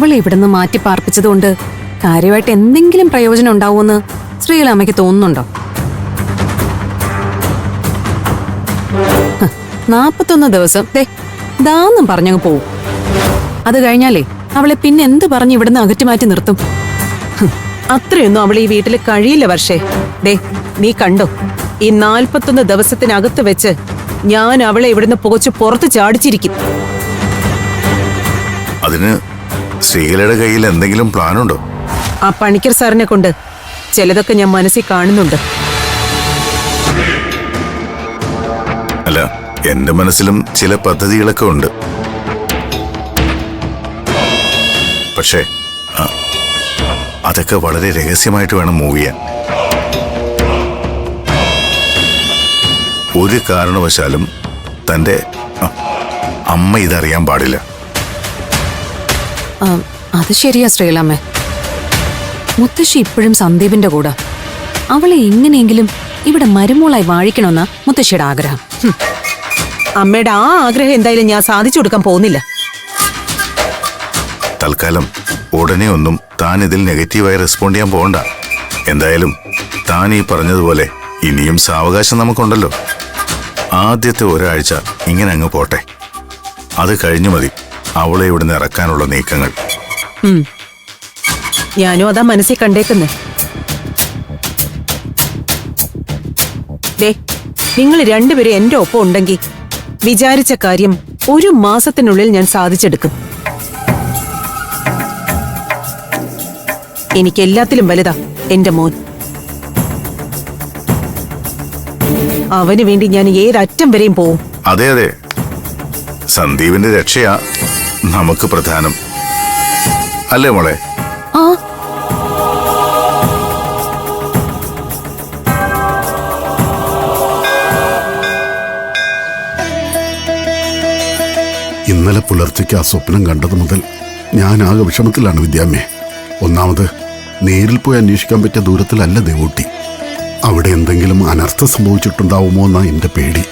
അവളെ ഇവിടുന്ന് മാറ്റി പാർപ്പിച്ചതുകൊണ്ട് കാര്യമായിട്ട് എന്തെങ്കിലും പ്രയോജനം ഉണ്ടാവുമെന്ന് ശ്രീലാമ്മയ്ക്ക് തോന്നുന്നുണ്ടോ? 41 ദിവസം ദാന്നും പറഞ്ഞങ്ങ് പോവും. അത് കഴിഞ്ഞാലേ അവളെ പിന്നെ എന്ത് പറഞ്ഞ് ഇവിടുന്ന് അകറ്റി മാറ്റി നിർത്തും? അത്രയൊന്നും അവൾ ഈ വീട്ടിൽ കഴിയില്ല വർഷേ. നീ കണ്ടോ, ഈ 41 ദിവസത്തിനകത്ത് വെച്ച് ഞാൻ അവളെ ഇവിടുന്ന് പോച്ച് പുറത്ത് ചാടിച്ചിരിക്കും. അതിന് ശ്രീകലയുടെ കയ്യിൽ എന്തെങ്കിലും പ്ലാനുണ്ടോ? ആ പണിക്കർ സാറിനെ കൊണ്ട് ചിലതൊക്കെ ഞാൻ മനസ്സിൽ കാണുന്നുണ്ട്. അല്ല, എന്റെ മനസ്സിലും ചില പദ്ധതികളൊക്കെ ഉണ്ട്. പക്ഷേ അതൊക്കെ വളരെ രഹസ്യമായിട്ട് വേണം മൂവ് ചെയ്യാൻ. ഒരു കാരണവശാലും തന്റെ അമ്മ ഇതറിയാൻ പാടില്ല. അത് ശരിയാ ശ്രീലാമ്മേ. മുത്തശ്ശി ഇപ്പോഴും സന്ദീപിന്റെ കൂടെ. അവളെ എങ്ങനെയെങ്കിലും ഇവിടെ മരുമോളായി വാഴിക്കണമെന്ന മുത്തശ്ശിയുടെ ആഗ്രഹം. അമ്മയുടെ ആ ആഗ്രഹം എന്തായാലും ഞാൻ സാധിച്ചു കൊടുക്കാൻ പോകുന്നില്ല. തൽക്കാലം ഉടനെ ഒന്നും താൻ ഇതിൽ നെഗറ്റീവായി റെസ്പോണ്ട് ചെയ്യാൻ പോകണ്ട. എന്തായാലും താൻ ഈ പറഞ്ഞതുപോലെ ഇനിയും സാവകാശം നമുക്കുണ്ടല്ലോ. ആദ്യത്തെ ഒരാഴ്ച ഇങ്ങനെ അങ്ങ് പോട്ടെ. അത് കഴിഞ്ഞു മതി അവളെ ഇവിടുന്ന് ഇറക്കാനുള്ള നീക്കങ്ങൾ. ഞാനും അതാ മനസ്സിൽ കണ്ടേക്കുന്നേ. നിങ്ങൾ രണ്ടുപേരും എന്റെ ഒപ്പം ഉണ്ടെങ്കിൽ വിചാരിച്ച കാര്യം 1 മാസത്തിനുള്ളിൽ ഞാൻ സാധിച്ചെടുക്കും. എനിക്കെല്ലാത്തിലും വലുതാ എന്റെ മോൻ. അവന് വേണ്ടി ഞാൻ ഏതറ്റം വരെയും പോവും. അതെ അതെ, സന്ദീപിന്റെ രക്ഷയാ നമുക്ക് പ്രധാനം, അല്ലേ മോളെ? ആ ഇന്നലെ പുലർച്ചയ്ക്ക് ആ സ്വപ്നം കണ്ടത് മുതൽ ഞാൻ ആകെ വിഷമത്തിലാണ് വിദ്യാമ്മേ. ഒന്നാമത് നേരിൽ പോയി അന്വേഷിക്കാൻ പറ്റിയ ദൂരത്തിലല്ല ദേവൂട്ടി. അവിടെ എന്തെങ്കിലും അനർത്ഥം സംഭവിച്ചിട്ടുണ്ടാവുമോ എന്നാ എന്റെ പേടി.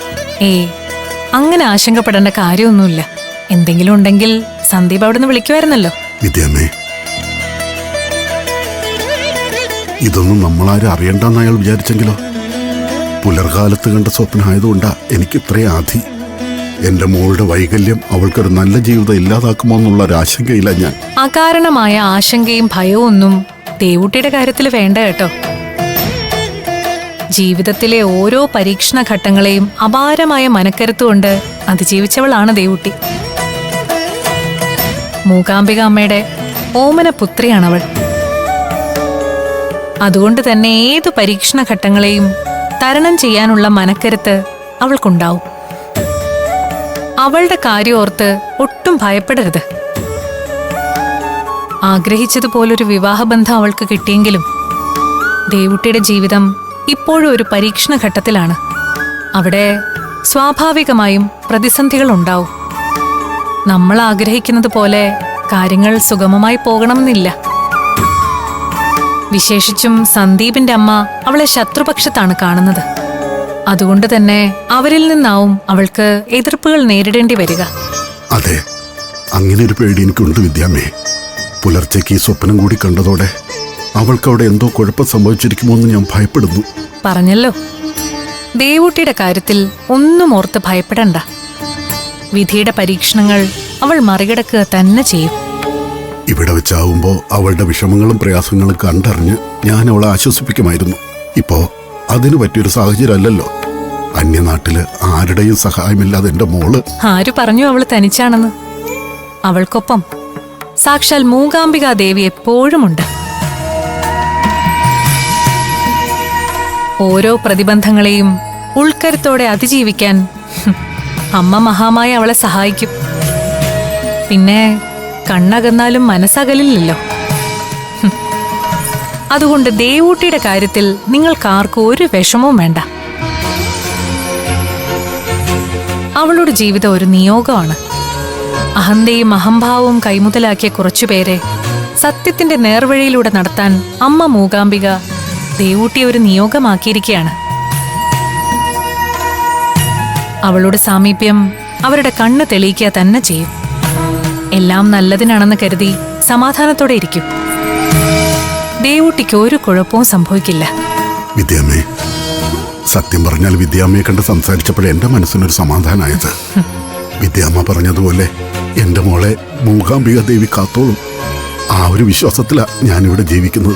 അങ്ങനെ ആശങ്കപ്പെടേണ്ട കാര്യമൊന്നുമില്ല. എന്തെങ്കിലും ഉണ്ടെങ്കിൽ സന്ദീപ് അവിടുന്ന് വിളിക്കുമായിരുന്നല്ലോ. വിദ്യാമ്മേ, ഇതൊന്നും നമ്മളാരും അറിയണ്ടെന്ന് അയാൾ വിചാരിച്ചെങ്കിലോ? പുലർകാലത്ത് കണ്ട സ്വപ്നമായതുകൊണ്ടാ എനിക്ക് ഇത്രയും ആധി. എന്റെ മോളുടെ വൈകല്യം അവൾക്കൊരു നല്ല ജീവിതം ഇല്ലാതാക്കുമോ എന്നുള്ള ഒരാശങ്കയില്ല ഞാൻ. അകാരണമായ ആശങ്കയും ഭയവും ഒന്നും ദേവൂട്ടിയുടെ കാര്യത്തിൽ വേണ്ട കേട്ടോ. ജീവിതത്തിലെ ഓരോ പരീക്ഷണ ഘട്ടങ്ങളെയും അപാരമായ മനക്കരുത്തുകൊണ്ട് അതിജീവിച്ചവളാണ് ദേവൂട്ടി. മൂകാംബിക അമ്മയുടെ ഓമന പുത്രിയാണവൾ. അതുകൊണ്ട് തന്നെ ഏതു പരീക്ഷണ ഘട്ടങ്ങളെയും തരണം ചെയ്യാനുള്ള മനക്കരുത്ത് അവൾക്കുണ്ടാവും. അവളുടെ കാര്യം ഓർത്ത് ഒട്ടും ഭയപ്പെടരുത്. ആഗ്രഹിച്ചതുപോലൊരു വിവാഹബന്ധം അവൾക്ക് കിട്ടിയെങ്കിലും ദേവൂട്ടിയുടെ ജീവിതം ഇപ്പോഴും ഒരു പരീക്ഷണ ഘട്ടത്തിലാണ്. അവിടെ സ്വാഭാവികമായും പ്രതിസന്ധികൾ ഉണ്ടാവും. നമ്മൾ ആഗ്രഹിക്കുന്നത് പോലെ കാര്യങ്ങൾ സുഗമമായി പോകണമെന്നില്ല. വിശേഷിച്ചും സന്ദീപിന്റെ അമ്മ അവളെ ശത്രുപക്ഷത്താണ് കാണുന്നത്. അതുകൊണ്ട് തന്നെ അവരിൽ നിന്നാവും അവൾക്ക് എതിർപ്പുകൾ നേരിടേണ്ടി വരിക. അതെ, അങ്ങനെ ഒരു പേടി എനിക്കുണ്ട് വിദ്യാമ്മേ. പുലർച്ചയ്ക്ക് ഈ സ്വപ്നം കൂടി കണ്ടതോടെ അവൾക്ക് അവിടെ എന്തോ കുഴപ്പം സംഭവിച്ചിരിക്കുമോ എന്ന് ഞാൻ ഭയപ്പെടുന്നു. പറഞ്ഞല്ലോ, ദേവൂട്ടിയുടെ കാര്യത്തിൽ ഒന്നും ഓർത്ത് ഭയപ്പെടണ്ട. വിധിയുടെ പരീക്ഷണങ്ങൾ അവൾ മറികടക്കുക തന്നെ ചെയ്യും. ഇവിടെ വെച്ചാവുമ്പോ അവളുടെ വിഷമങ്ങളും പ്രയാസങ്ങളും കണ്ടറിഞ്ഞ് ഞാൻ അവളെ ആശ്വസിപ്പിക്കുമായിരുന്നു. ഇപ്പോ അതിനു പറ്റിയൊരു സാഹചര്യം അല്ലല്ലോ. അന്യനാട്ടില് ആരുടെയും സഹായമില്ലാതെ എന്റെ മോള്. ആര് പറഞ്ഞു അവള് തനിച്ചാണെന്ന്? അവൾക്കൊപ്പം സാക്ഷാൽ മൂകാംബിക ദേവി എപ്പോഴുമുണ്ട്. ഓരോ പ്രതിബന്ധങ്ങളെയും ഉൾക്കരുത്തോടെ അതിജീവിക്കാൻ അമ്മ മഹാമായ അവളെ സഹായിക്കും. പിന്നെ കണ്ണകന്നാലും മനസ്സകലില്ലല്ലോ. അതുകൊണ്ട് ദേവൂട്ടിയുടെ കാര്യത്തിൽ നിങ്ങൾക്കാർക്കും ഒരു വിഷമവും വേണ്ട. അവളുടെ ജീവിതം ഒരു നിയോഗമാണ്. അഹന്തയും അഹംഭാവവും കൈമുതലാക്കിയ കുറച്ചുപേരെ സത്യത്തിന്റെ നേർവഴിയിലൂടെ നടത്താൻ അമ്മ മൂകാംബിക ദേവൂട്ടിയെ ഒരു നിയോഗമാക്കിയിരിക്കുകയാണ്. അവളുടെ സാമീപ്യം അവരുടെ കണ്ണ് തെളിയിക്കുക തന്നെ ചെയ്യും. എല്ലാം നല്ലതിനാണെന്ന് കരുതി സമാധാനത്തോടെ ഇരിക്കൂ. ദേവൂട്ടിക്ക് ഒരു കുഴപ്പവും സംഭവിക്കില്ല. വിദ്യാമ്മേ, സത്യം പറഞ്ഞാൽ വിദ്യാമ്മയെ കണ്ട് സംസാരിച്ചപ്പോഴേ എന്റെ മനസ്സിനൊരു സമാധാനമായത്. വിദ്യാമ്മ പറഞ്ഞതുപോലെ എന്റെ മോളെ മൂകാംബിക ദേവി കാത്തോളും. ആ ഒരു വിശ്വാസത്തിലാണ് ഞാനിവിടെ ജീവിക്കുന്നത്.